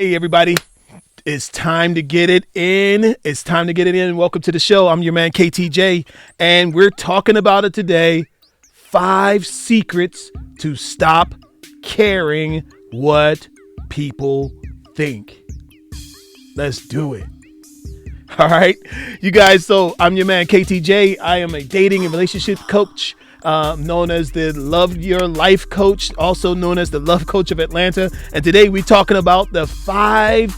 Hey, everybody. It's time to get it in. It's time to get it in. Welcome to the show. I'm your man, KTJ, and we're talking about it today. 5 secrets to stop caring what people think. Let's do it. All right, you guys. So I'm your man, KTJ. I am a dating and relationship coach, known as the Love Your Life Coach, also known as the Love Coach of Atlanta. And today we're talking about the five,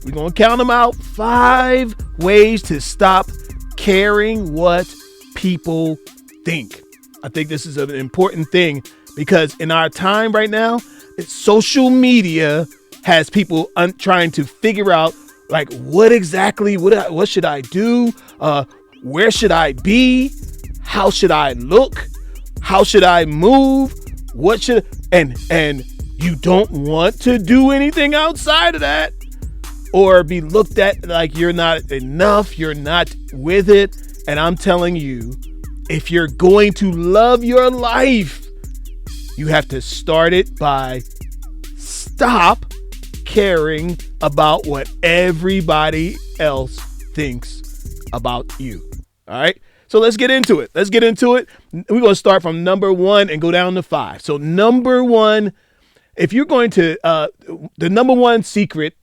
we're going to count them out, 5 ways to stop caring what people think. I think this is an important thing because in our time right now, social media has people trying to figure out like what should I do? Where should I be? How should I look? How should I move? And you don't want to do anything outside of that or be looked at like you're not enough, you're not with it. And I'm telling you, if you're going to love your life, you have to start it by stop caring about what everybody else thinks about you. All right. So let's get into it. We're going to start from number 1 and go down to 5. So number 1, if you're going to, the number 1 secret,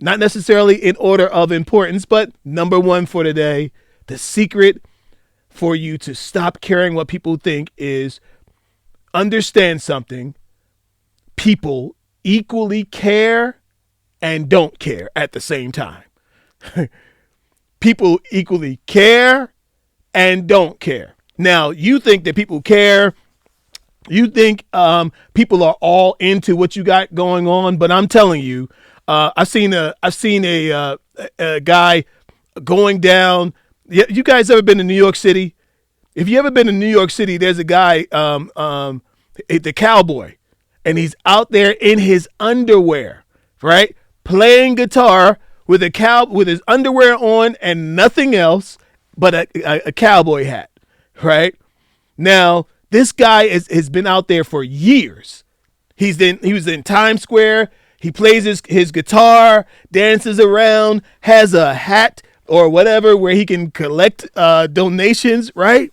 not necessarily in order of importance, but number 1 for today, the secret for you to stop caring what people think is understand something. People equally care and don't care at the same time. People equally care and don't care. Now, you think that people care. You think people are all into what you got going on, but I'm telling you, I've seen a guy going down. You guys ever been to New York City? If you ever been to New York City, there's a guy, the cowboy, and he's out there in his underwear, right? Playing guitar with his underwear on and nothing else but a cowboy hat, right? Now, this guy has been out there for years. He was in Times Square. He plays his guitar, dances around, has a hat or whatever where he can collect donations, right?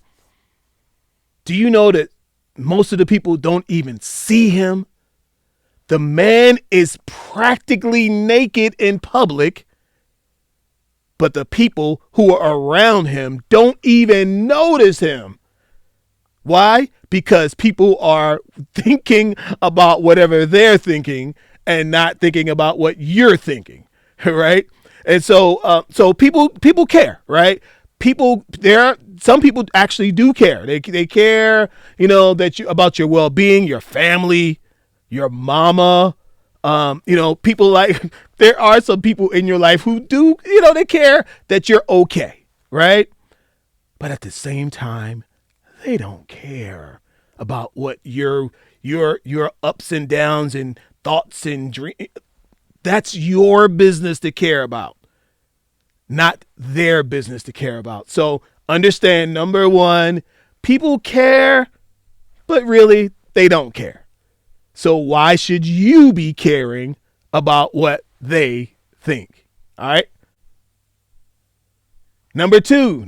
Do you know that most of the people don't even see him? The man is practically naked in public, but the people who are around him don't even notice him. Why? Because people are thinking about whatever they're thinking and not thinking about what you're thinking, right? And so people care, right? Some people actually do care. They care, about your well-being, your family, your mama, people like, there are some people in your life who do, they care that you're okay, right? But at the same time, they don't care about what your ups and downs and thoughts and dreams. That's your business to care about, not their business to care about. So understand, number 1, people care, but really they don't care. So why should you be caring about what they think? All right. Number two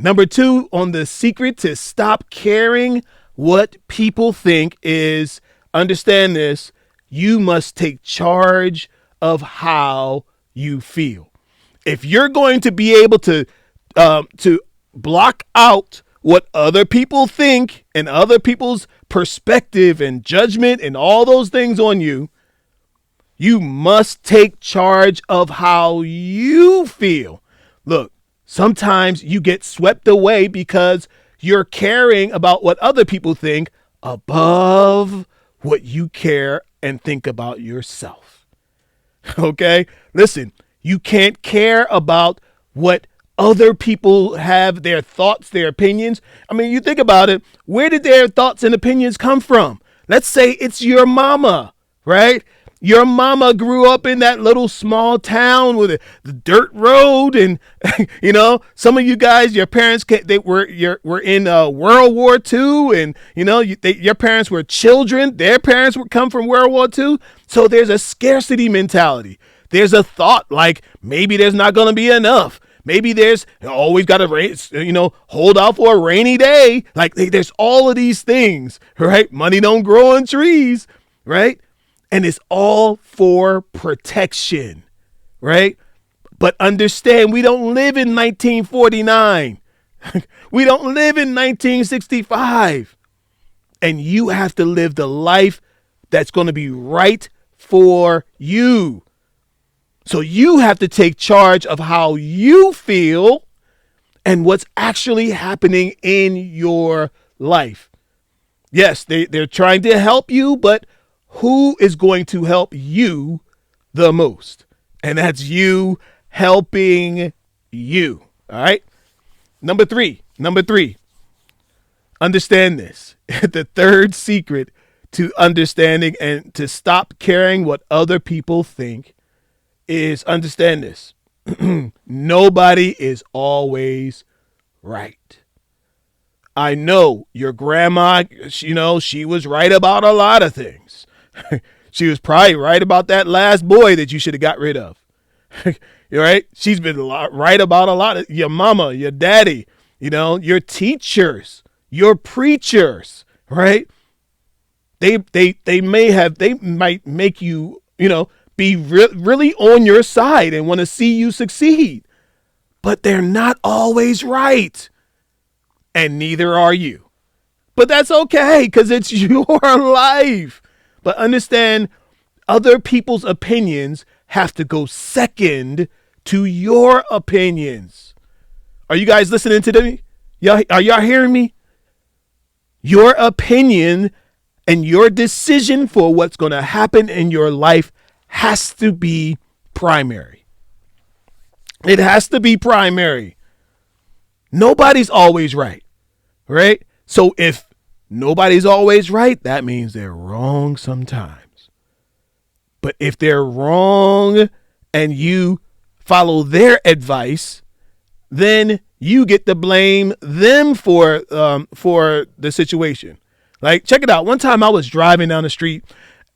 on the secret to stop caring what people think is, understand this, you must take charge of how you feel. If you're going to be able to block out what other people think and other people's perspective and judgment and all those things on you, you must take charge of how you feel. Look, sometimes you get swept away because you're caring about what other people think above what you care and think about yourself. Okay? Listen, you can't care about what other people have, their thoughts, their opinions. I mean, you think about it. Where did their thoughts and opinions come from? Let's say it's your mama, right? Your mama grew up in that little small town with the dirt road, and some of you guys, your parents were in World War II, and your parents were children. Their parents would come from World War II, so there's a scarcity mentality. there's a thought like maybe there's not going to be enough. Maybe there's always got to, hold out for a rainy day. Like there's all of these things, right? Money don't grow on trees, right? And it's all for protection, right? But understand, we don't live in 1949. We don't live in 1965. And you have to live the life that's going to be right for you. So you have to take charge of how you feel and what's actually happening in your life. Yes, they're trying to help you, but who is going to help you the most? And that's you helping you. All right. Number three, understand this. The third secret to understanding and to stop caring what other people think is understand this. Nobody is always right. I know your grandma, she was right about a lot of things. She was probably right about that last boy that you should have got rid of. You're right. She's been right about a lot of your mama, your daddy, your teachers, your preachers, right? They might make you, be really on your side and want to see you succeed, but they're not always right. And neither are you. But that's okay because it's your life. But understand, other people's opinions have to go second to your opinions. Are you guys listening to me? Are y'all hearing me? Your opinion and your decision for what's going to happen in your life has to be primary. It has to be primary. Nobody's always right, right? So if nobody's always right, that means they're wrong sometimes. But if they're wrong and you follow their advice, then you get to blame them for the situation. Like, check it out. One time I was driving down the street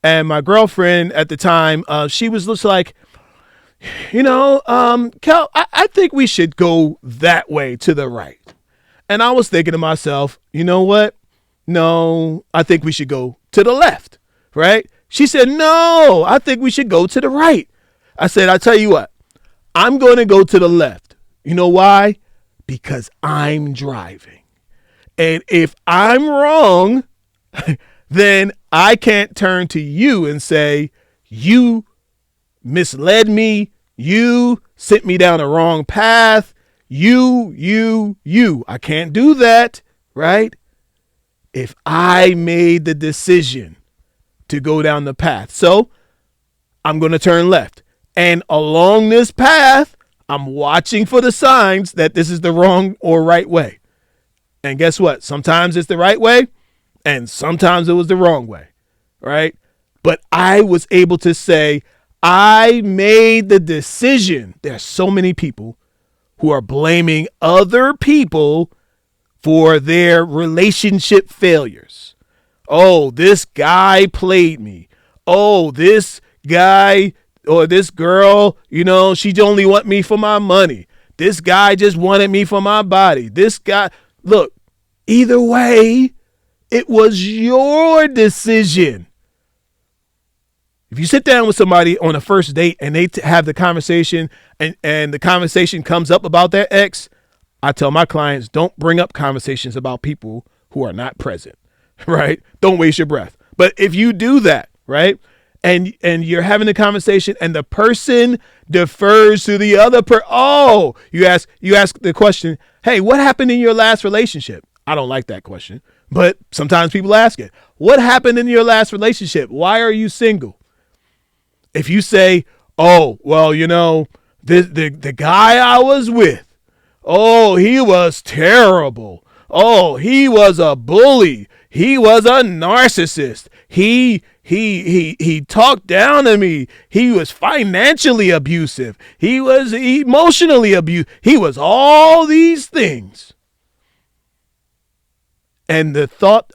and my girlfriend at the time, she was just like, Kel, I think we should go that way to the right. And I was thinking to myself, you know what? No, I think we should go to the left, right? She said, no, I think we should go to the right. I said, I'll tell you what, I'm going to go to the left. You know why? Because I'm driving. And if I'm wrong, then I can't turn to you and say, you misled me. You sent me down the wrong path. You. I can't do that, right? If I made the decision to go down the path. So I'm going to turn left. And along this path, I'm watching for the signs that this is the wrong or right way. And guess what? Sometimes it's the right way and sometimes it was the wrong way, right? But I was able to say, I made the decision. There's so many people who are blaming other people for their relationship failures. Oh, this guy played me. Oh, this guy or this girl, she only want me for my money. This guy just wanted me for my body. This guy, look, either way, it was your decision. If you sit down with somebody on a first date and they have the conversation and the conversation comes up about their ex, I tell my clients, don't bring up conversations about people who are not present, right? Don't waste your breath. But if you do that, right, and you're having a conversation and the person defers to the other you ask the question, hey, what happened in your last relationship? I don't like that question, but sometimes people ask it. What happened in your last relationship? Why are you single? If you say, oh, well, the guy I was with, oh, he was terrible. Oh, he was a bully. He was a narcissist. He talked down to me. He was financially abusive. He was emotionally abusive. He was all these things. And the thought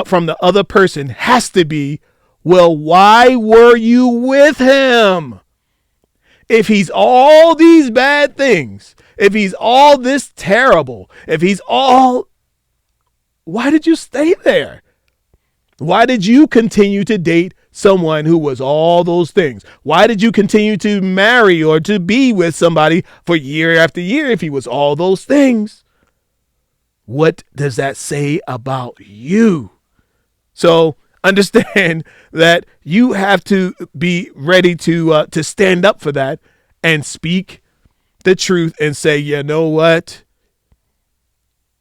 from the other person has to be, well, why were you with him? If he's all these bad things, if he's all this terrible, if he's all, why did you stay there? Why did you continue to date someone who was all those things? Why did you continue to marry or to be with somebody for year after year if he was all those things? What does that say about you? So understand that you have to be ready to stand up for that and speak the truth and say, you know what?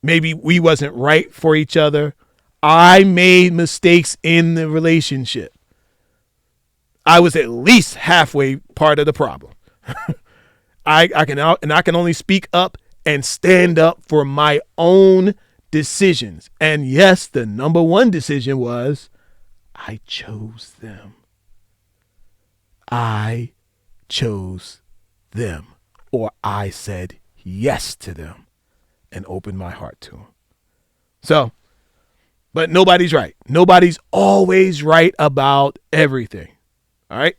Maybe we wasn't right for each other. I made mistakes in the relationship. I was at least halfway part of the problem. I can only speak up and stand up for my own decisions. And yes, the number one decision was I chose them. I chose them, or I said yes to them and opened my heart to them. So, but nobody's right. Nobody's always right about everything. All right,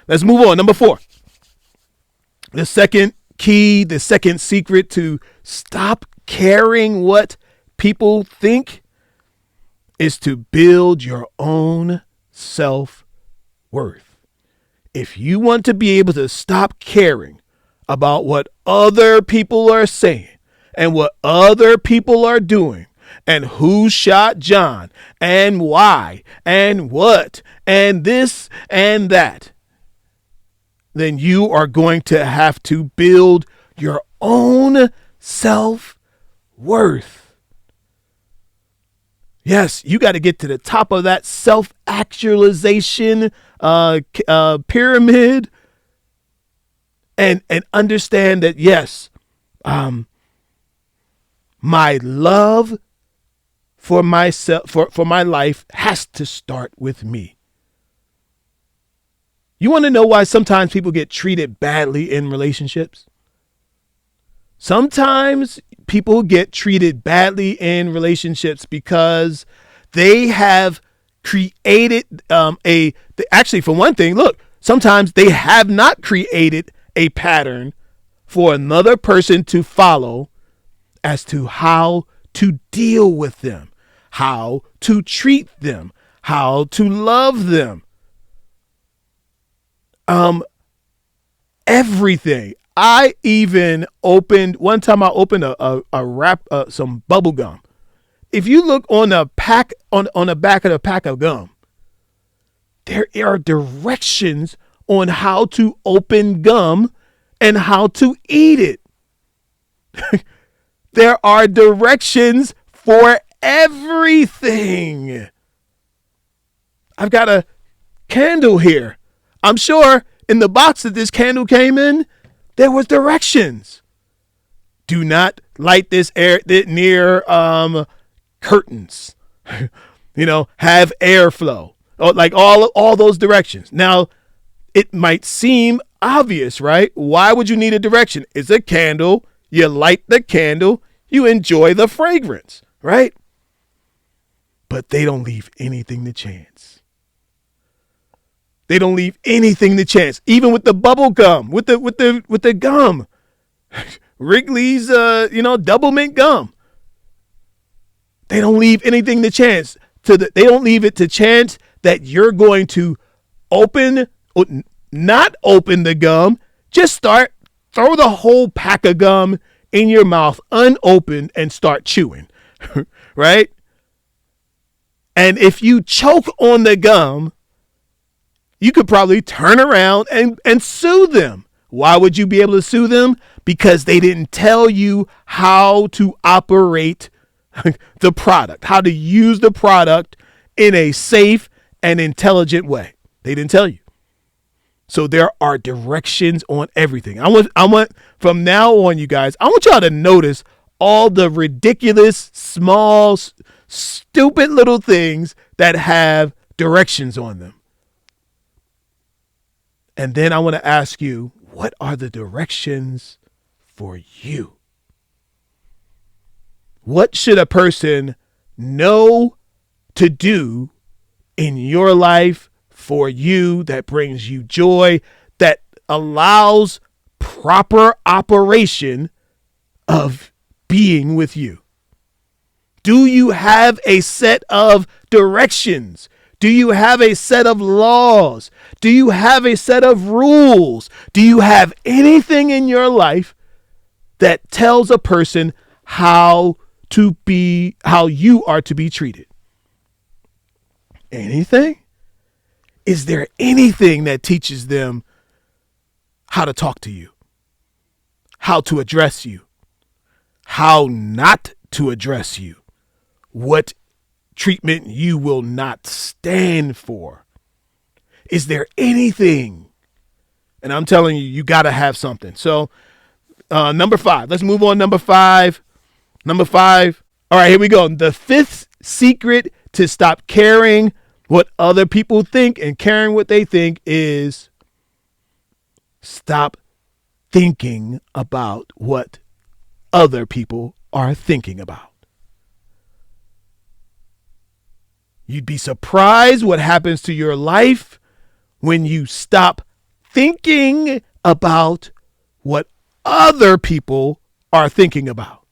let's move on. Number 4. The second key, the second secret to stop caring what people think is to build your own self-worth. If you want to be able to stop caring about what other people are saying and what other people are doing and who shot John and why and what and this and that, then you are going to have to build your own self-worth. Yes, you got to get to the top of that self-actualization pyramid and understand that, yes, my love for myself, for my life has to start with me. You want to know why sometimes people get treated badly in relationships? Sometimes people get treated badly in relationships because they have created actually, for one thing, look, sometimes they have not created a pattern for another person to follow as to how to deal with them, how to treat them, how to love them. Everything. I even opened a wrap, some bubble gum. If you look on the pack, on the back of the pack of gum, there are directions on how to open gum and how to eat it. There are directions for everything. I've got a candle here. I'm sure in the box that this candle came in, there was directions. Do not light this near curtains. Have airflow. Like all those directions. Now, it might seem obvious, right? Why would you need a direction? It's a candle. You light the candle. You enjoy the fragrance, right? But they don't leave anything to chance. They don't leave anything to chance. Even with the bubble gum, with the gum, Wrigley's, double mint gum. They don't leave anything to chance. They don't leave it to chance that you're going to not open the gum. Just throw the whole pack of gum in your mouth unopened and start chewing, right? And if you choke on the gum, you could probably turn around and sue them. Why would you be able to sue them? Because they didn't tell you how to operate the product, how to use the product in a safe and intelligent way. They didn't tell you. So there are directions on everything. I want from now on, you guys, I want y'all to notice all the ridiculous, small, stupid little things that have directions on them. And then I want to ask you, what are the directions for you? What should a person know to do in your life for you that brings you joy, that allows proper operation of being with you? Do you have a set of directions? Do you have a set of laws? Do you have a set of rules? Do you have anything in your life that tells a person how you are to be treated? Anything? Is there anything that teaches them how to talk to you, how to address you, how not to address you, what treatment you will not stand for? Is there anything? And I'm telling you, you got to have something. So number 5, let's move on. Number five. All right, here we go. The 5th secret to stop caring what other people think and caring what they think is stop thinking about what other people are thinking about. You'd be surprised what happens to your life when you stop thinking about what other people are thinking about.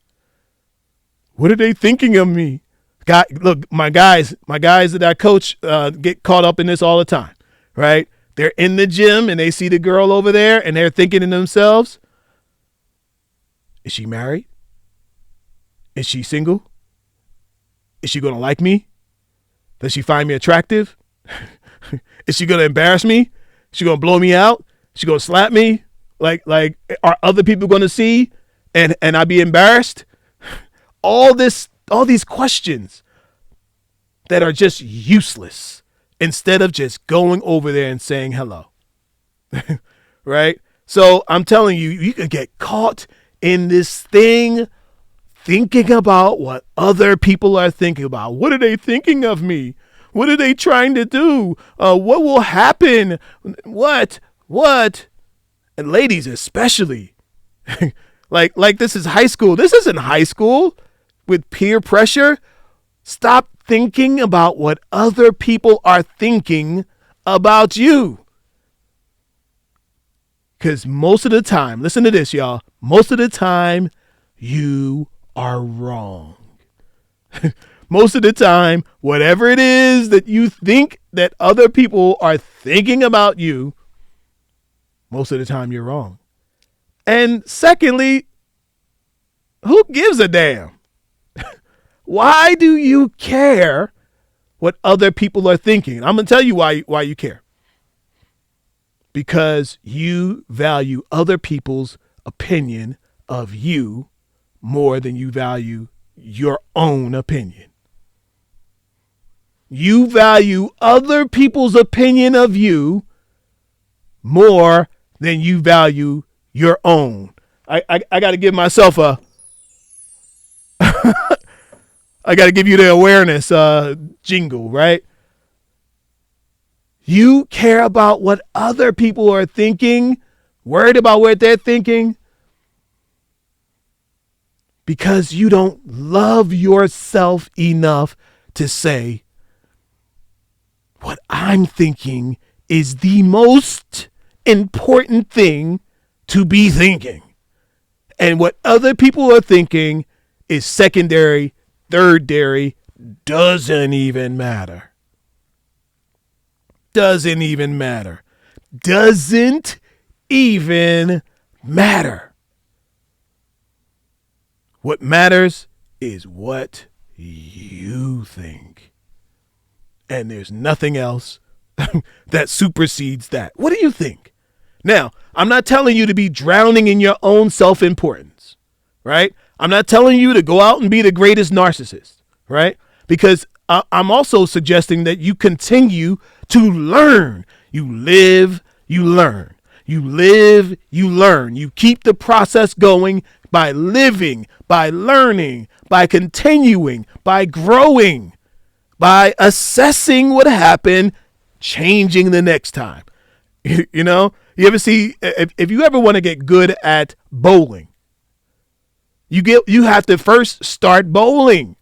What are they thinking of me? God, look, my guys that I coach get caught up in this all the time, right? They're in the gym and they see the girl over there and they're thinking to themselves, is she married? Is she single? Is she going to like me? Does she find me attractive? Is she going to embarrass me? Is she going to blow me out? Is she going to slap me? Like, are other people going to see and I be embarrassed? All these questions that are just useless instead of just going over there and saying hello. Right? So I'm telling you, you could get caught in this thing thinking about what other people are thinking about. What are they thinking of me? What are they trying to do? What will happen? What? And ladies especially. like this is high school. This isn't high school with peer pressure. Stop thinking about what other people are thinking about you. Because most of the time, listen to this, y'all. Most of the time, you are wrong. Most of the time, whatever it is that you think that other people are thinking about you, most of the time you're wrong. And secondly, who gives a damn? Why do you care what other people are thinking? I'm going to tell you why you care. Because you value other people's opinion of you more than you value your own opinion. You value other people's opinion of you more than you value your own. I got to give myself I got to give you the awareness jingle, right? You care about what other people are thinking, worried about what they're thinking, because you don't love yourself enough to say, what I'm thinking is the most important thing to be thinking. And what other people are thinking is secondary, thirdary, doesn't even matter. Doesn't even matter. Doesn't even matter. What matters is what you think. And there's nothing else that supersedes that. What do you think? Now, I'm not telling you to be drowning in your own self-importance, right? I'm not telling you to go out and be the greatest narcissist, right? Because I'm also suggesting that you continue to learn. You live, you learn. You live, you learn. You keep the process going by living, by learning, by continuing, by growing, by assessing what happened, changing the next time. You know, you ever see, if you ever want to get good at bowling, you have to first start bowling.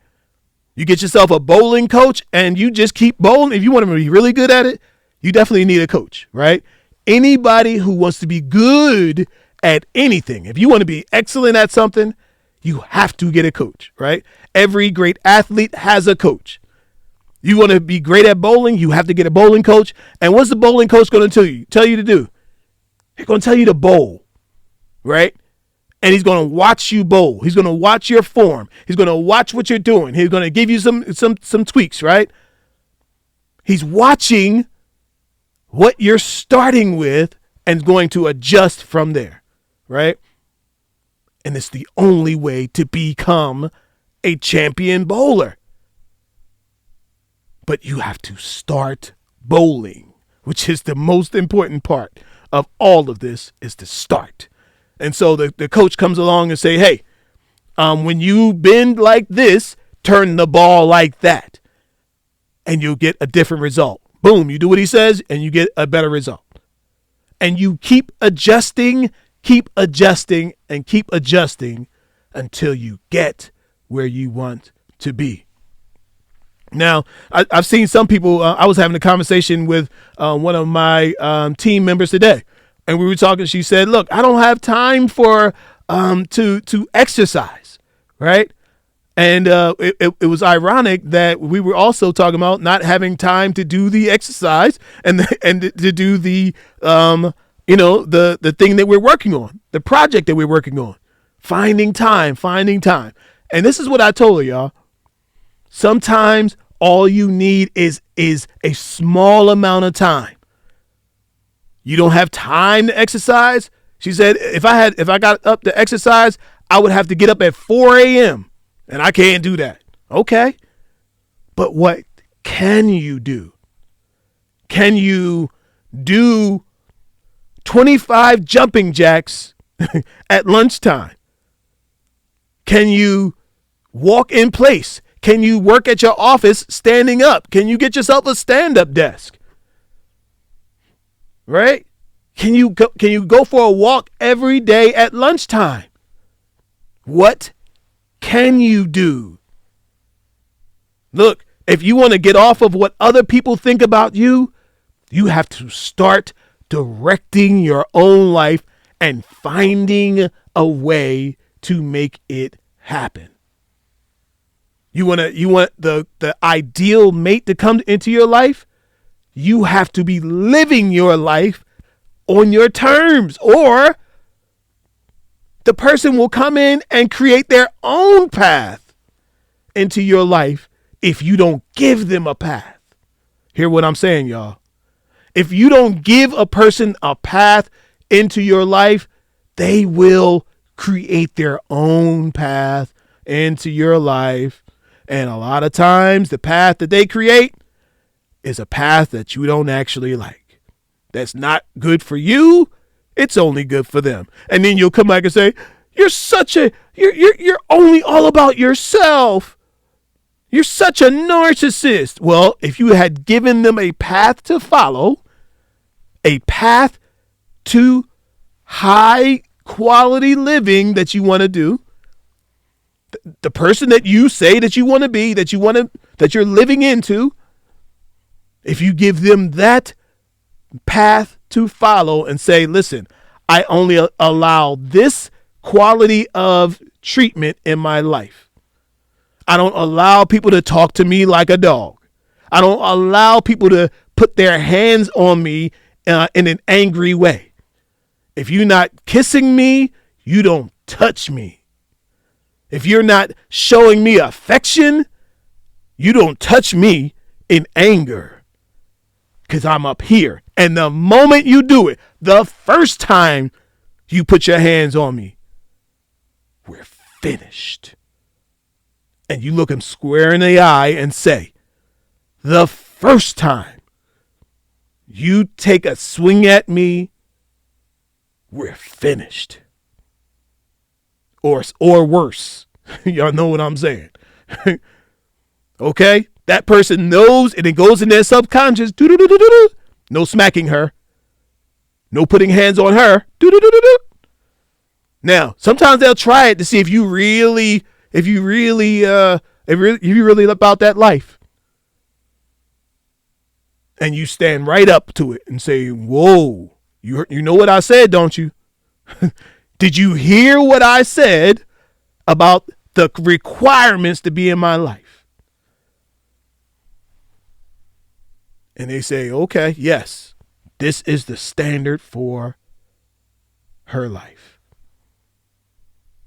You get yourself a bowling coach and you just keep bowling. If you want to be really good at it, you definitely need a coach, right? Anybody who wants to be good at anything, if you want to be excellent at something, you have to get a coach, right? Every great athlete has a coach. You want to be great at bowling, you have to get a bowling coach. And what's the bowling coach going to tell you to do? He's going to tell you to bowl, right? And he's going to watch you bowl. He's going to watch your form. He's going to watch what you're doing. He's going to give you some tweaks, right? He's watching what you're starting with and going to adjust from there, right? And it's the only way to become a champion bowler. But you have to start bowling, which is the most important part of all of this, is to start. And so the coach comes along and say, hey, when you bend like this, turn the ball like that, and you'll get a different result. Boom, you do what he says, and you get a better result. And you keep adjusting, and keep adjusting until you get where you want to be. Now, I've seen some people, I was having a conversation with one of my team members today, and we were talking. She said, look, I don't have time for to exercise, right? And it was ironic that we were also talking about not having time to do the exercise and to do the the thing that we're working on, the project that we're working on, finding time. And this is what I told her, y'all. Sometimes all you need is a small amount of time. You don't have time to exercise. She said, if I got up to exercise, I would have to get up at 4 a.m. and I can't do that. Okay. But what can you do? Can you do 25 jumping jacks at lunchtime? Can you walk in place? Can you work at your office standing up? Can you get yourself a stand-up desk? Right? Can you go for a walk every day at lunchtime? What can you do? Look, if you want to get off of what other people think about you, you have to start directing your own life and finding a way to make it happen. You want the ideal mate to come into your life? You have to be living your life on your terms, or the person will come in and create their own path into your life if you don't give them a path. Hear what I'm saying, y'all. If you don't give a person a path into your life, they will create their own path into your life. And a lot of times the path that they create is a path that you don't actually like. That's not good for you. It's only good for them. And then you'll come back and say, you're only all about yourself. You're such a narcissist. Well, if you had given them a path to follow, a path to high quality living that you want to do, the person that you say that you want to be, that you're living into, if you give them that path to follow and say, listen, I only allow this quality of treatment in my life. I don't allow people to talk to me like a dog. I don't allow people to put their hands on me in an angry way. If you're not kissing me, you don't touch me. If you're not showing me affection, you don't touch me in anger, because I'm up here. And the moment you do it, the first time you put your hands on me, we're finished. And you look him square in the eye and say, the first time you take a swing at me, we're finished. Or worse. Y'all know what I'm saying. Okay? That person knows, and it goes in their subconscious. Doo-doo-doo-doo-doo. No smacking her. No putting hands on her. Doo-doo-doo-doo-doo. Now, sometimes they'll try it to see if you really about that life. And you stand right up to it and say, whoa, You know what I said, don't you? Did you hear what I said about the requirements to be in my life? And they say, okay, yes, this is the standard for her life.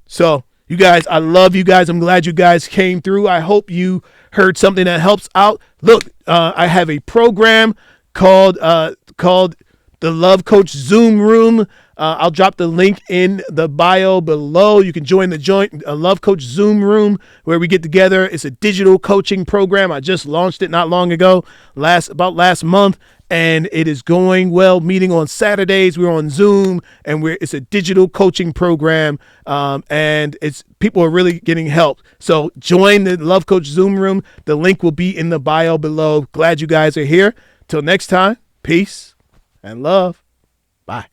So, you guys, I love you guys. I'm glad you guys came through. I hope you heard something that helps out. Look, I have a program called the Love Coach Zoom Room. I'll drop the link in the bio below. You can join the Love Coach Zoom Room where we get together. It's a digital coaching program. I just launched it not long ago, about last month, and it is going well. Meeting on Saturdays, we're on Zoom, and it's a digital coaching program, and people are really getting help. So join the Love Coach Zoom Room. The link will be in the bio below. Glad you guys are here. Till next time, peace and love. Bye.